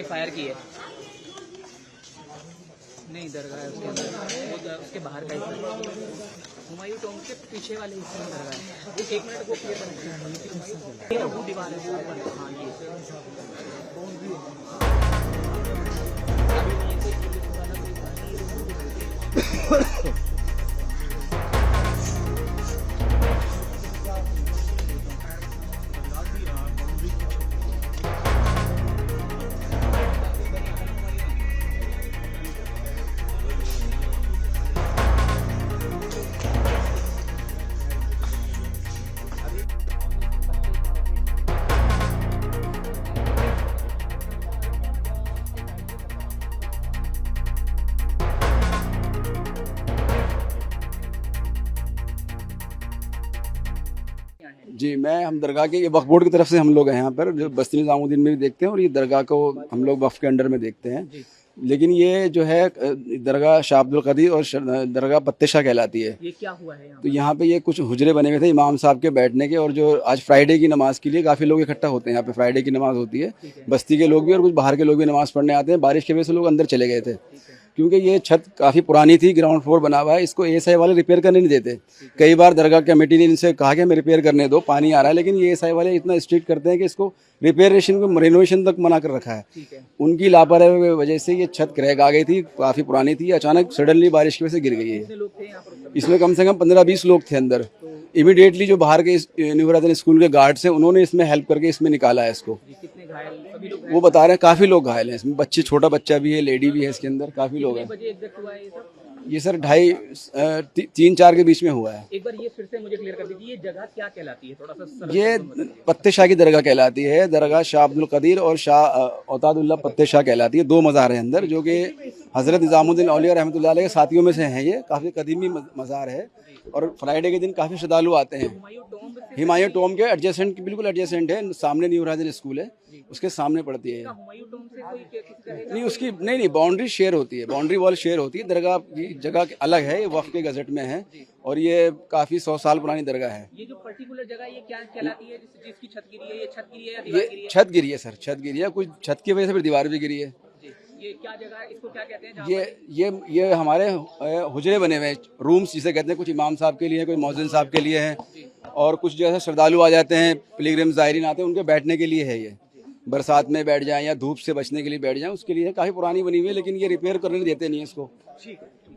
Fire की है। नहीं, दरगाह है उसके अंदर, वो उसके बाहर का हिस्सा। हुमायूं टॉम्ब के पीछे वाले हिस्से में दरगाह है। वो 1 मिनट वो क्लियर करना है। वो दीवार है, वो ऊपर। हाँ, ये जी, हम दरगाह के ये वक्फ बोर्ड की तरफ से हम लोग हैं यहाँ पर, जो बस्ती निज़ामुद्दीन में भी देखते हैं और ये दरगाह को हम लोग वक्फ के अंडर में देखते हैं। लेकिन ये जो है दरगाह शाह अब्दुल कदीर और दरगाह पत्ते शाह कहलाती है। ये क्या हुआ है यहाँ तो यहाँ पे ये कुछ हुजरे बने हुए थे इमाम साहब के बैठने के, और जो आज फ्राइडे की नमाज के लिए काफ़ी लोग इकट्ठा होते हैं यहाँ पे। फ्राइडे की नमाज होती है, बस्ती के लोग भी और कुछ बाहर के लोग भी नमाज पढ़ने आते हैं। बारिश की वजह से लोग अंदर चले गए थे, क्योंकि ये छत काफ़ी पुरानी थी, ग्राउंड फ्लोर बना हुआ है, इसको एएसआई वाले रिपेयर करने नहीं देते। कई बार दरगाह कमेटी ने इनसे कहा कि हमें रिपेयर करने दो, पानी आ रहा है, लेकिन ये एएसआई वाले इतना स्ट्रिक्ट करते हैं कि इसको रिपेयरेशन को रेनोवेशन तक मना कर रखा है। उनकी लापरवाही की वजह से ये छत क्रैक आ गई थी, काफ़ी पुरानी थी, अचानक सडनली बारिश की वजह से गिर गई है। इसमें कम से कम 15-20 लोग थे अंदर। इमीडिएटली जो बाहर के न्यू स्कूल के गार्ड्स हैं, उन्होंने इसमें हेल्प करके इसमें निकाला है इसको। कितने घायल? सभी लोग वो बता रहे हैं काफ़ी लोग घायल हैं इसमें, बच्चे, छोटा बच्चा भी है, लेडी भी है इसके अंदर, काफ़ी लोग हैं। बजे एग्जैक्ट हुआ है ये सब? ये सर 2:30-3-4 के बीच में हुआ है। एक बार ये फिर से मुझे क्लियर कर दीजिए, ये जगह क्या कहलाती है? थोड़ा सा ये पत्ते शाह की दरगाह कहलाती है। दरगाह शाह अब्दुल कदीर और शाह औतादुल्लाह पत्ते शाह कहलाती है। 2 मज़ार हैं अंदर, जो कि हज़रत निज़ामुद्दीन औलिया रहमतुल्लाह अलैह के साथियों में से हैं। ये काफ़ी कदीमी मज़ार है और फ्राइडे के दिन काफ़ी श्रद्धालु आते हैं। हुमायूं टॉम्ब के एडजेसेंट, बिल्कुल एडजेसेंट है, सामने न्यू राजन स्कूल है, उसके सामने पड़ती है। नहीं, उसकी नहीं, बाउंड्री शेयर होती है, बाउंड्री वॉल शेयर होती है। दरगाह की जगह अलग है, ये वक्फ के गजट में है और ये काफ़ी 100 साल पुरानी दरगाह है। ये जो पर्टिकुलर जगह ये क्या कहलाती है जिसकी छत गिरी है? ये छत गिरी है या दीवार गिरी है? छत गिरी है सर, छत गिरी है। कुछ छत की वजह से फिर दीवार भी गिरी है। ये क्या जगह है? इसको क्या कहते हैं? ये हमारे हुजरे बने हुए हैं, रूम्स जिसे कहते हैं। कुछ इमाम साहब के लिए, कोई मौज़िन साहब के लिए है, और कुछ जैसे श्रद्धालु आ जाते हैं, पिलग्रिम ज़ायरीन आते हैं, उनके बैठने के लिए है। ये बरसात में बैठ जाएं या धूप से बचने के लिए बैठ जाएं, उसके लिए काफ़ी पुरानी बनी हुई है, लेकिन ये रिपेयर करने नहीं देते नहीं है इसको।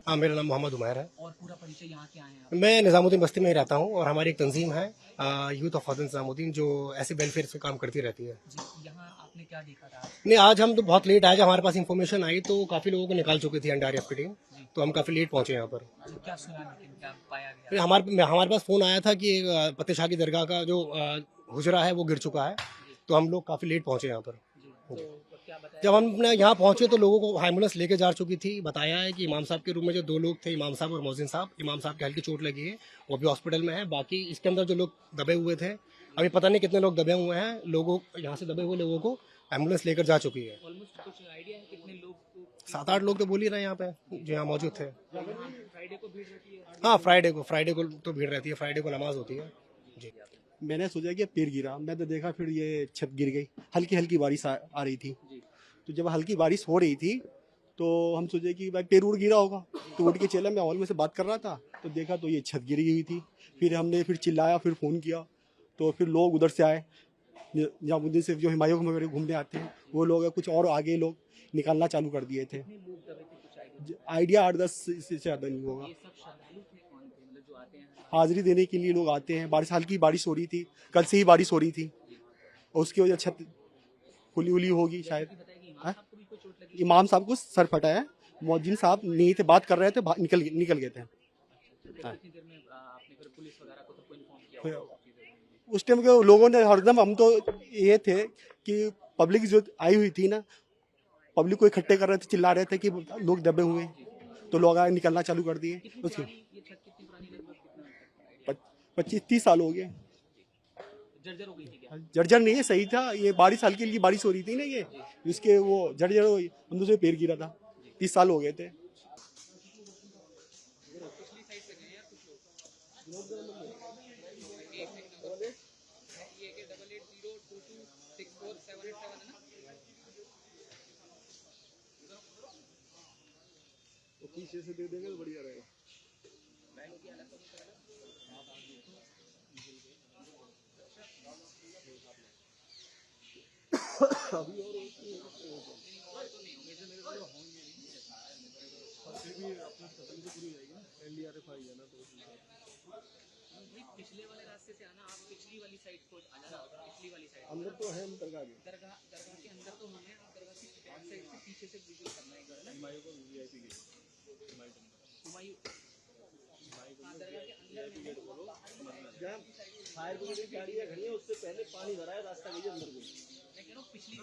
हाँ, मेरा नाम मोहम्मद उमैर है और पूरा परिचय यहाँ के आए हैं? मैं निज़ामुद्दीन बस्ती में ही रहता हूँ और हमारी एक तंजीम है यूथ ऑफ हज़रत निज़ामुद्दीन, जो ऐसे वेलफेयर से काम करती रहती है। यहाँ आपने क्या देखा था? नहीं, आज हम तो बहुत लेट आए। जब हमारे पास इंफॉर्मेशन आई तो काफ़ी लोगों को निकाल चुकी थी एनडीआरएफ की टीम, तो हम काफ़ी लेट पहुँचे यहाँ पर। क्या सुना, लेकिन क्या पाया गया? फिर हमारे पास फ़ोन आया था कि पत्ते शाह की दरगाह का जो हुजरा है वो गिर चुका है, तो हम लोग काफ़ी लेट पहुँचे यहाँ पर। जब हम अपने यहाँ पहुंचे तो लोगों को एम्बुलेंस लेके जा चुकी थी। बताया है कि इमाम साहब के रूम में जो 2 लोग थे, इमाम साहब और मौजिन साहब, इमाम साहब के हल्की चोट लगी है, वो भी हॉस्पिटल में है। बाकी इसके अंदर जो लोग दबे हुए थे, अभी पता नहीं कितने लोग दबे हुए हैं। लोगों यहाँ से दबे हुए लोगों को एम्बुलेंस लेकर जा चुकी है। ऑलमोस्ट कुछ आइडिया है कितने लोग? 7-8 लोग तो बोल ही रहे हैं यहाँ पे जो यहाँ मौजूद थे। फ्राइडे को भीड़ रहती है? हाँ, फ्राइडे को तो भीड़ रहती है, फ्राइडे को नमाज होती है जी। मैंने सोचा कि पेड़ गिरा, मैं तो देखा फिर ये छत गिर गई। हल्की हल्की बारिश आ रही थी, तो जब हल्की बारिश हो रही थी तो हम सोचे कि भाई पेड़ उड़ गिरा होगा, तो उठ के चला। मैं हॉल में से बात कर रहा था तो देखा तो ये छत गिरी हुई थी। फिर हमने चिल्लाया, फिर फ़ोन किया, तो फिर लोग उधर से आए, निज़ामुद्दीन से जो हुमायूं वगैरह घूमने आते हैं वो लोग, कुछ और आगे लोग निकालना चालू कर दिए थे। आइडिया 8-10 से ज़्यादा नहीं होगा। हाजिरी देने के लिए लोग आते हैं। हल्की बारिश हो रही थी, कल से ही बारिश हो रही थी और उसकी वजह छत खुली हुई होगी शायद। इमाम साहब को सर फटा है, मौजिन साहब नहीं थे, बात कर रहे थे, निकल गए थे। उस टाइम के लोगों ने हरदम, हम तो ये थे कि पब्लिक जो आई हुई थी ना, पब्लिक को इकट्ठे कर रहे थे, चिल्ला रहे थे कि लोग दबे हुए, तो लोग आए, निकलना चालू कर दिए। उसके 25-30 साल हो गए। जर्जर हो गई थी क्या? जर्जर नहीं है, सही था। ये बारिश, हल्की हल्की बारिश हो रही थी ना, ये इसके वो जर्जर अंदर से पेड़ गिरा था। 30 साल हो गए थे। तो पीछे से दे देंगे तो बढ़िया रहेगा। बैंक की अलग अभी और फिर भी अपना खत्म तो पूरी जाएगी ना, NDRF आई है ना, तो भाई पिछले वाले रास्ते से आना, आप पिछली वाली साइड को आ जाना, पिछली वाली साइड अंदर तो है हम दरगाह के। दरगाह के अंदर तो होंगे, आप दरगाह की बैक साइड से पीछे से विजिट करना है घर ना। हुमायूं को VIP गेट, हुमायूं हाँ, दरगाह के अंदर में जहाँ फायर ब्रिगेड की गाड़ियाँ खड़ी है उससे पहले पानी भरा है, रास्ता गई अंदर को। मैं कह रहा हूँ पिछली